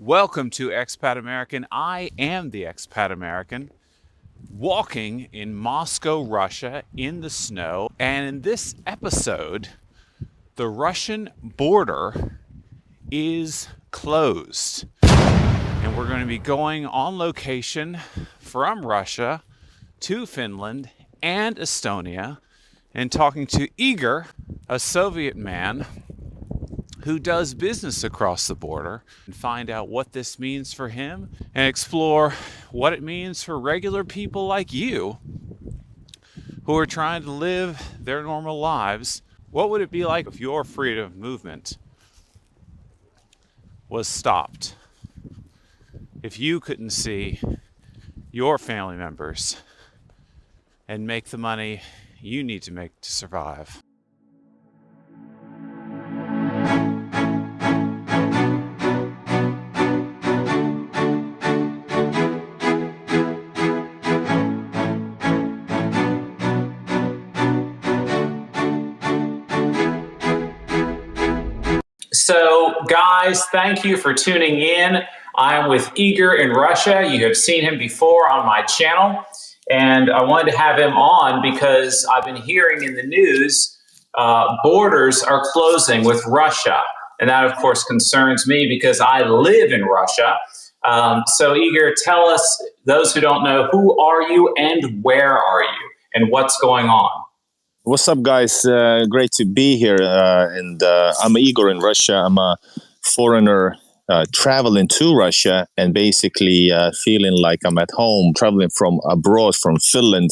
Welcome to Expat American. I am the Expat American, walking in Moscow, Russia, in the snow. And in this episode, the Russian border is closed. And we're going to be going on location from Russia to Finland and Estonia and talking to Igor, a Soviet man who does business across the border, and find out what this means for him and explore what it means for regular people like you who are trying to live their normal lives. What would it be like if your freedom of movement was stopped? If you couldn't see your family members and make the money you need to make to survive. So, guys, thank you for tuning in. I'm with Igor in Russia. You have seen him before on my channel, and I wanted to have him on because I've been hearing in the news borders are closing with Russia, and that, of course, concerns me because I live in Russia. So, Igor, tell us, those who don't know, who are you and where are you and what's going on? What's up, guys? Great to be here. And I'm Igor in Russia. I'm a foreigner traveling to Russia and basically feeling like I'm at home, traveling from abroad, from Finland.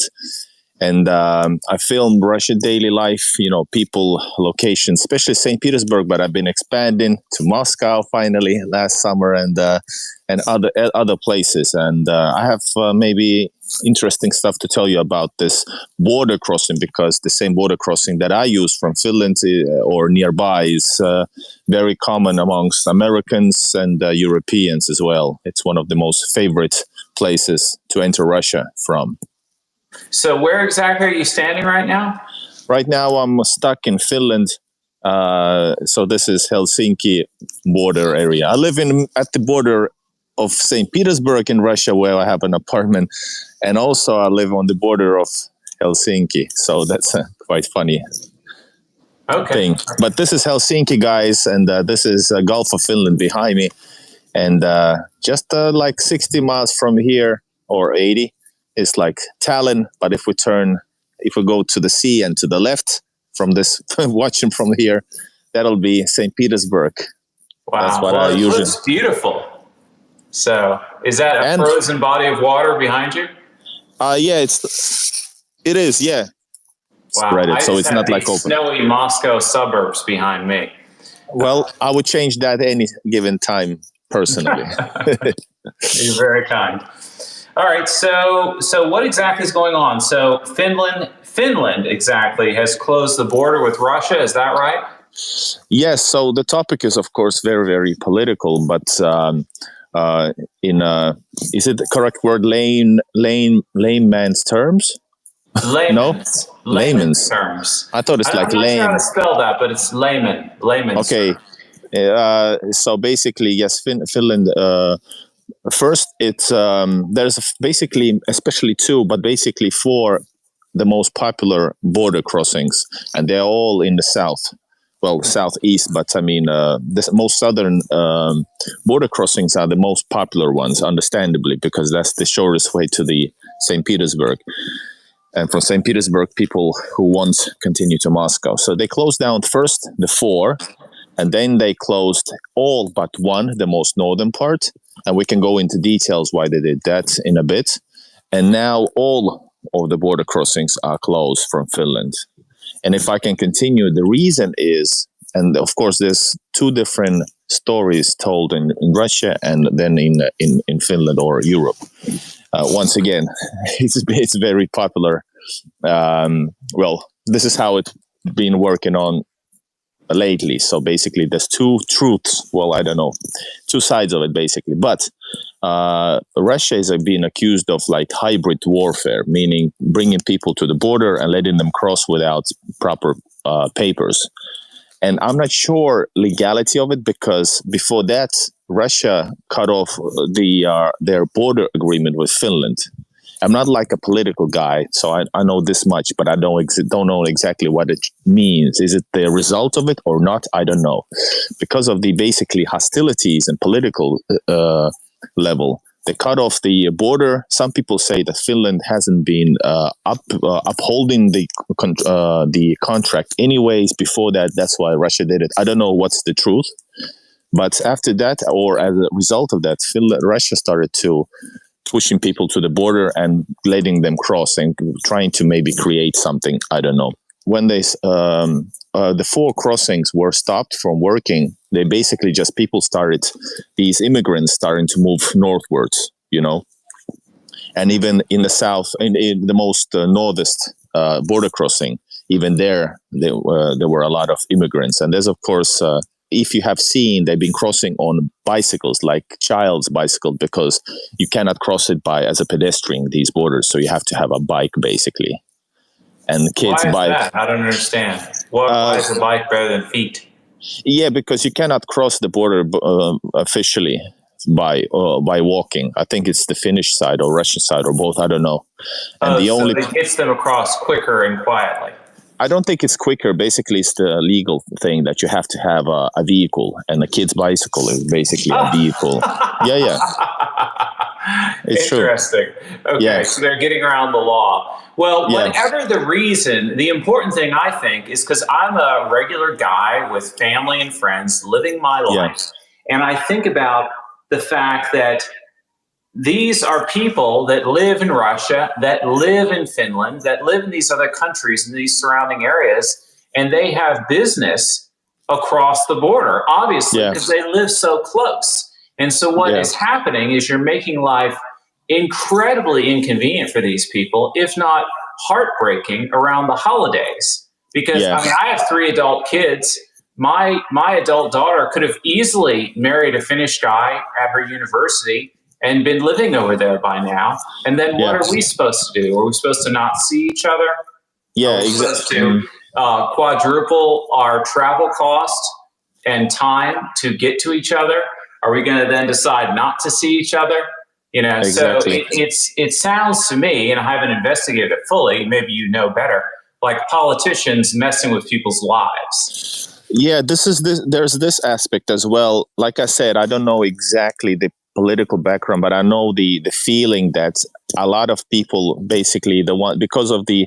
And I filmed Russia daily life, people, locations, especially St. Petersburg, but I've been expanding to Moscow finally last summer and other places. And I have maybe interesting stuff to tell you about this border crossing, because the same border crossing that I use from Finland or nearby is very common amongst Americans and Europeans as well. It's one of the most favorite places to enter Russia from. So where exactly are you standing right now? Right now I'm stuck in Finland. So this is Helsinki border area. I live at the border of St. Petersburg in Russia, where I have an apartment. And also I live on the border of Helsinki. So that's a quite funny thing. But this is Helsinki, guys. And this is Gulf of Finland behind me. And just like 60 miles from here, or 80, is like Tallinn. But if we go to the sea and to the left from this, watching from here, that'll be St. Petersburg. Wow. That's what I usually... It looks beautiful. So is that a frozen body of water behind you? Yeah, it is. Yeah. Wow. Spread it, so it's not like open. Snowy Moscow suburbs behind me. Well, I would change that any given time personally. You're very kind. All right. So what exactly is going on? So Finland exactly has closed the border with Russia. Is that right? Yes. So the topic is, of course, very, very political, but is it the correct word? Layman's terms? Layman's. No? Layman's terms. I thought it's like lame. I'm not sure how to spell that, but it's layman. Layman's. Okay. So basically, yes, Finland. First, it's there's basically, especially two, but basically four, the most popular border crossings, and they're all in the south. Well, southeast, but I mean, the most southern border crossings are the most popular ones, understandably, because that's the shortest way to the St. Petersburg. And from St. Petersburg, people who want continue to Moscow. So they closed down first the four, and then they closed all but one, the most northern part. And we can go into details why they did that in a bit. And now all of the border crossings are closed from Finland. And if I can continue, the reason is, and of course, there's two different stories told in Russia and then in Finland or Europe. Once again, it's very popular. Well, this is how it's been working on lately. So basically, there's two truths. Well, I don't know, two sides of it, basically. But Russia is being accused of like hybrid warfare, meaning bringing people to the border and letting them cross without proper papers. And I'm not sure legality of it, because before that, Russia cut off their border agreement with Finland. I'm not like a political guy, so I know this much, but I don't know exactly what it means. Is it the result of it or not? I don't know. Because of the basically hostilities and political level, they cut off the border. Some people say that Finland hasn't been upholding the contract anyways before that. That's why Russia did it. I don't know what's the truth. But after that, or as a result of that, Russia started to pushing people to the border and letting them cross and trying to maybe create something. I don't know. When the 4 crossings were stopped from working, they basically just these immigrants starting to move northwards, and even in the south, in the most northest border crossing, even there were a lot of immigrants. And there's, of course, if you have seen, they've been crossing on bicycles, like child's bicycle, because you cannot cross it as a pedestrian, these borders. So you have to have a bike, basically. And kids' Why is bike. that? I don't understand. Why is a bike better than feet? Yeah, because you cannot cross the border officially by walking. I think it's the Finnish side or Russian side or both. I don't know. And So it gets them across quicker and quietly. I don't think it's quicker. Basically, it's the legal thing that you have to have a vehicle, and a kid's bicycle is basically a vehicle. Yeah. It's interesting. True. Okay, Yes. so they're getting around the law. Well, whatever the reason, the important thing I think is because I'm a regular guy with family and friends living my life, and I think about the fact that these are people that live in Russia, that live in Finland, that live in these other countries, in these surrounding areas, and they have business across the border, obviously, because they live so close. And so what is happening is you're making life incredibly inconvenient for these people, if not heartbreaking, around the holidays. Because, I mean, I have 3 adult kids. My adult daughter could have easily married a Finnish guy at her university and been living over there by now. And then what are we supposed to do? Are we supposed to not see each other? Yeah, are we supposed to quadruple our travel cost and time to get to each other? Are we going to then decide not to see each other? So it sounds to me, and I haven't investigated it fully, maybe you know better, like politicians messing with people's lives. Yeah, there's this aspect as well. Like I said, I don't know exactly the political background, but I know the feeling that a lot of people, basically because of the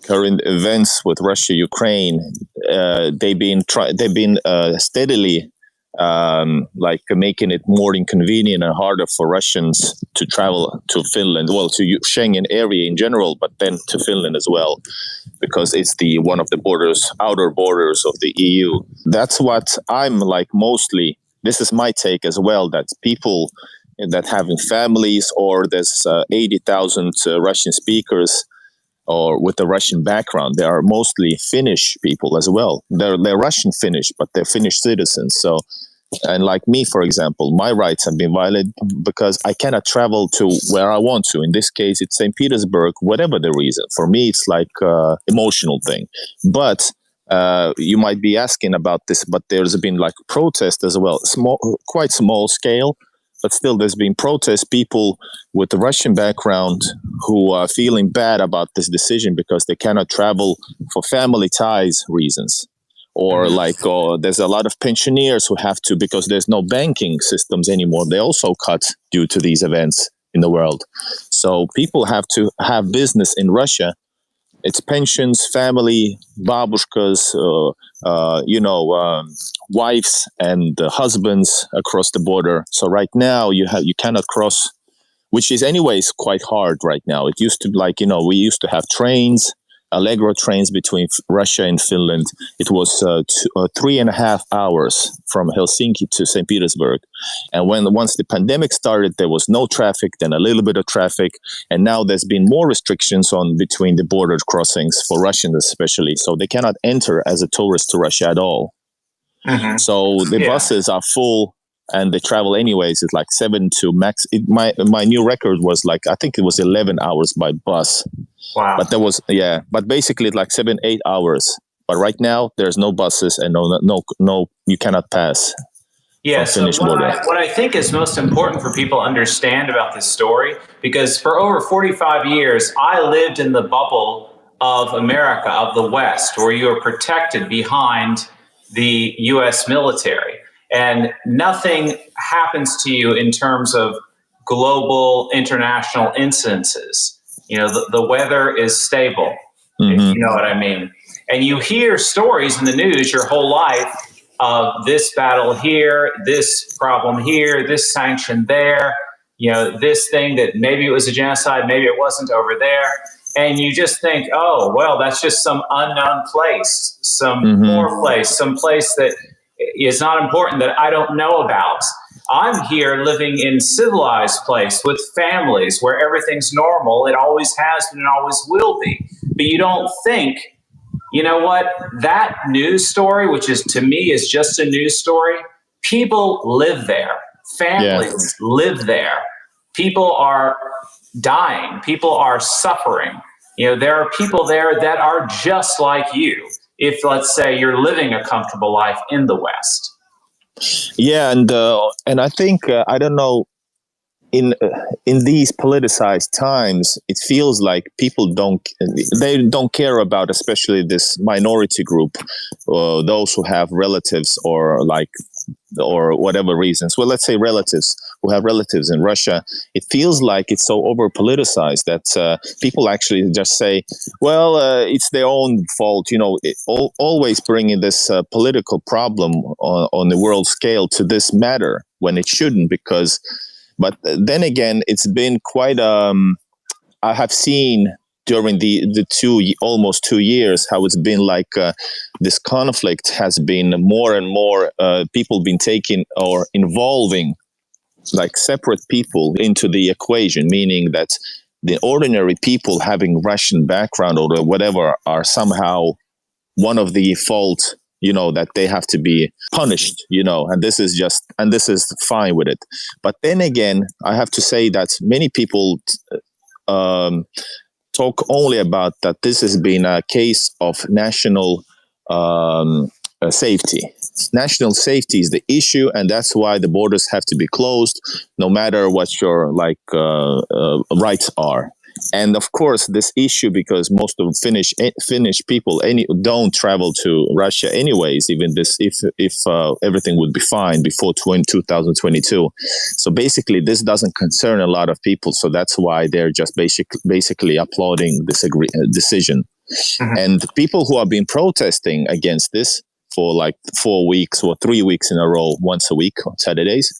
current events with Russia, Ukraine, they've been steadily making it more inconvenient and harder for Russians to travel to Finland, to Schengen area in general, but then to Finland as well, because it's one of the outer borders of the EU. That's what I'm like mostly. This is my take as well, that people that having families, or there's 80,000 Russian speakers or with a Russian background, they are mostly Finnish people as well. They're Russian Finnish, but they're Finnish citizens. So, and like me, for example, my rights have been violated because I cannot travel to where I want to. In this case, it's St. Petersburg, whatever the reason. For me, it's like emotional thing. But you might be asking about this, but there's been like protest as well, quite small scale, but still there's been protest, people with the Russian background who are feeling bad about this decision because they cannot travel for family ties reasons. Or there's a lot of pensioners who have to, because there's no banking systems anymore. They also cut due to these events in the world. So people have to have business in Russia. It's pensions, family, babushkas, wives and husbands across the border. So right now you cannot cross, which is anyways quite hard right now. It used to we used to have trains, Allegro trains between Russia and Finland. It was 3.5 hours from Helsinki to St. Petersburg. And once the pandemic started, there was no traffic, then a little bit of traffic. And now there's been more restrictions between the border crossings for Russians especially. So they cannot enter as a tourist to Russia at all. Mm-hmm. So the buses are full and they travel anyways. It's like 7 to max. My new record was I think it was 11 hours by bus. Wow. But but basically like 7-8 hours But right now, there's no buses and no, you cannot pass. Yeah, so what I think is most important for people to understand about this story, because for over 45 years, I lived in the bubble of America, of the West, where you are protected behind the U.S. military. And nothing happens to you in terms of global international incidences. You know, the weather is stable, if you know what I mean. And you hear stories in the news your whole life of this battle here, this problem here, this sanction there, you know, this thing that maybe it was a genocide, maybe it wasn't over there. And you just think, oh, well, that's just some unknown place, some poor place, some place that is not important that I don't know about. I'm here living in civilized place with families where everything's normal. It always has been and always will be. But you don't think, you know what, that news story, which is to me is just a news story, people live there. Families live there. People are dying. People are suffering. You know, there are people there that are just like you. If, let's say, you're living a comfortable life in the West. Yeah, and I think I don't know. In these politicized times, it feels like people don't care about, especially this minority group, those who have relatives or whatever reasons. Well, let's say relatives who have relatives in Russia. It feels like it's so over politicized that people actually just say, well, it's their own fault. You know, always bringing this political problem on the world scale to this matter when it shouldn't, because. But then again, it's been quite. I have seen during the almost 2 years how it's been like this conflict has been more and more people been taking or involving like separate people into the equation, meaning that the ordinary people having Russian background or whatever are somehow one of the fault. You know, that they have to be punished, you know, and this is fine with it. But then again, I have to say that many people talk only about that this has been a case of national safety. National safety is the issue, and that's why the borders have to be closed, no matter what your rights are. And of course, this issue, because most of Finnish people don't travel to Russia anyways, even if everything would be fine before 2022. So basically, this doesn't concern a lot of people. So that's why they're just basically applauding this decision. And people who have been protesting against this for like 4 weeks or 3 weeks in a row, once a week on Saturdays,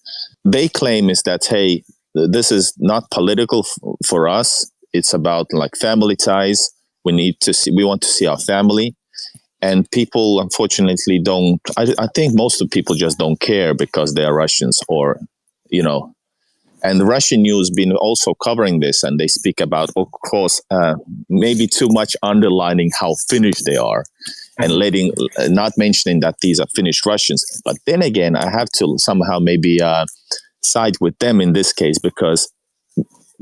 they claim is that, hey, this is not political for us. It's about like family ties. We want to see our family, and people unfortunately don't. I think most of the people just don't care because they are Russians, or you know. And the Russian news been also covering this, and they speak about, of course, maybe too much underlining how Finnish they are, and not mentioning that these are Finnish Russians. But then again, I have to somehow maybe side with them in this case, because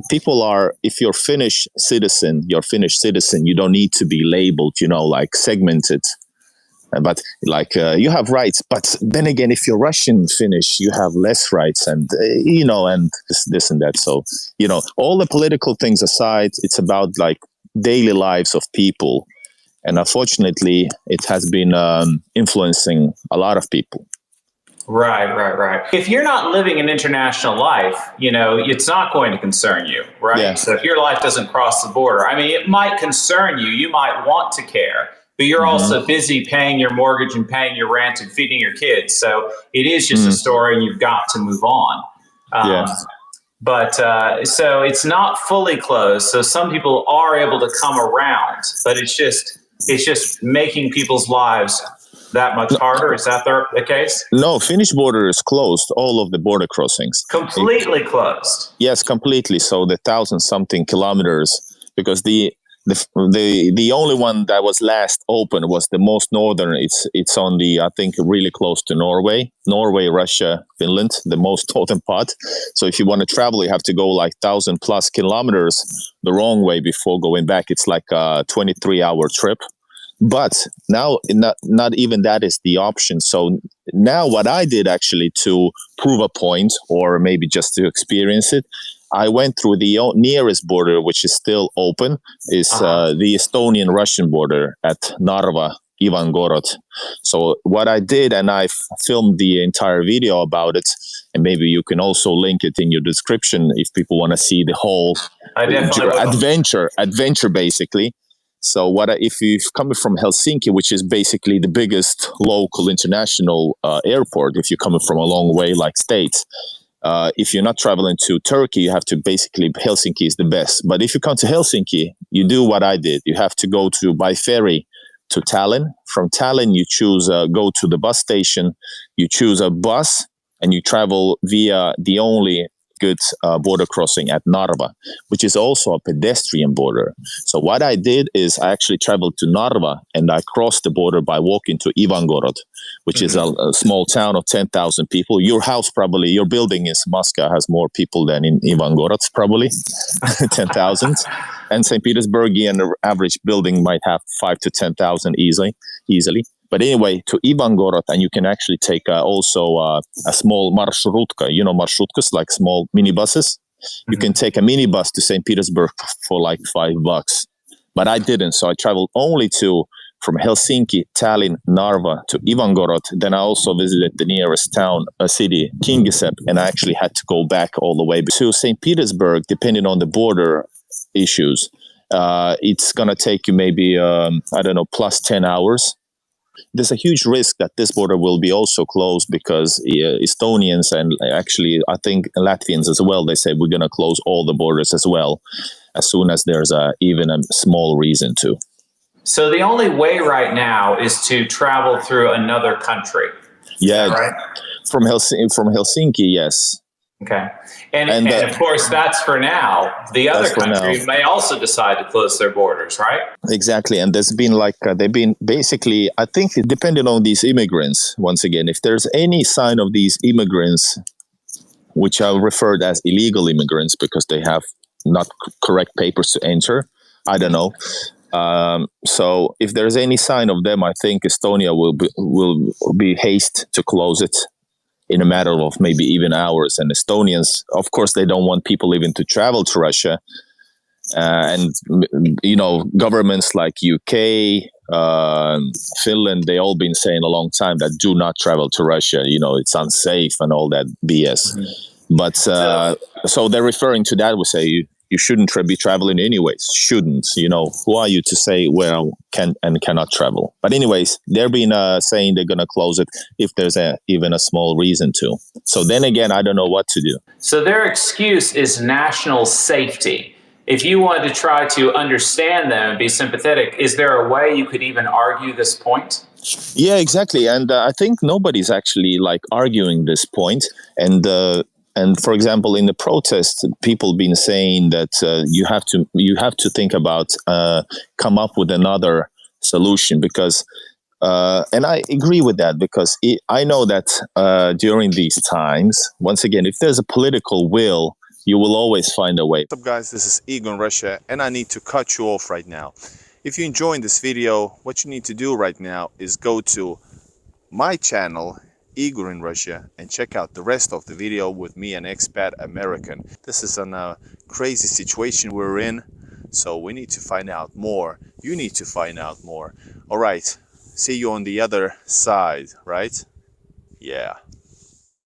people are, if you're Finnish citizen, you don't need to be labeled, you know, like segmented. But like you have rights. But then again, if you're Russian Finnish, you have less rights, and you know, and this and that. So you know, all the political things aside, it's about like daily lives of people, and unfortunately, it has been influencing a lot of people. Right. If you're not living an international life, you know, it's not going to concern you, right? Yeah. So if your life doesn't cross the border, I mean, it might concern you. You might want to care, but you're also busy paying your mortgage and paying your rent and feeding your kids. So it is just a story, and you've got to move on. But so it's not fully closed. So some people are able to come around, but it's just making people's lives that much harder. Is that the case? No, Finnish border is closed. All of the border crossings completely closed. Yes, completely. So the 1,000-something kilometers, because the only one that was last open was the most northern. It's on the, I think, really close to Norway, Russia, Finland, the most northern part. So if you want to travel, you have to go like 1,000+ kilometers the wrong way before going back. It's like a 23-hour trip. But now, not even that is the option. So now what I did actually to prove a point, or maybe just to experience it, I went through the nearest border, which is still open, is the Estonian-Russian border at Narva, Ivangorod. So what I did, and I filmed the entire video about it, and maybe you can also link it in your description if people want to see the whole adventure basically. So if you're coming from Helsinki, which is basically the biggest local international airport, if you're coming from a long way like States, if you're not traveling to Turkey, you have to basically, Helsinki is the best. But if you come to Helsinki, you do what I did. You have to go by ferry to Tallinn. From Tallinn, you go to the bus station, you choose a bus, and you travel via the only good border crossing at Narva, which is also a pedestrian border. So what I did is I actually traveled to Narva and I crossed the border by walking to Ivangorod, which is a small town of 10,000 people. Your building in Moscow has more people than in Ivangorod, probably 10,000. And St. Petersburgian average building might have 5 to 10,000 easily. But anyway, to Ivangorod, and you can actually take also a small marshrutka. You know, marshutkas, like small minibuses. You can take a minibus to St. Petersburg for like $5. But I didn't. So I traveled only from Helsinki, Tallinn, Narva to Ivangorod. Then I also visited the nearest town, city, Kingisepp, and I actually had to go back all the way to St. Petersburg, depending on the border issues. It's going to take you maybe, plus 10 hours. There's a huge risk that this border will be also closed because Estonians and actually I think Latvians as well, they say we're going to close all the borders as well as soon as there's even a small reason to. So the only way right now is to travel through another country. Yeah, right? From Helsinki, yes. Okay. And of course, that's for now. The other country may also decide to close their borders, right? Exactly. And there's been they've been basically, I think, depending on these immigrants, once again, if there's any sign of these immigrants, which I referred as illegal immigrants because they have not correct papers to enter, I don't know. So if there's any sign of them, I think Estonia will be haste to close it in a matter of maybe even hours. And Estonians, of course, they don't want people even to travel to Russia. And, governments like UK, Finland, they all been saying a long time that do not travel to Russia. It's unsafe and all that BS. Mm-hmm. But so they're referring to that. We say you shouldn't be traveling anyways. Shouldn't, who are you to say where can and cannot travel? But anyways, they're been saying they're going to close it if there's even a small reason to. So then again, I don't know what to do. So their excuse is national safety. If you wanted to try to understand them and be sympathetic, is there a way you could even argue this point? Yeah, exactly. And I think nobody's actually arguing this point. And for example, in the protest, people been saying that you have to think about come up with another solution because, and I agree with that because I know that during these times, once again, if there's a political will, you will always find a way. What's up, guys? This is Igor in Russia, and I need to cut you off right now. If you're enjoying this video, what you need to do right now is go to my channel, Igor in Russia, and check out the rest of the video with me, an expat American. This is a crazy situation we're in, so we need to find out more. You need to find out more. All right, see you on the other side, right? Yeah.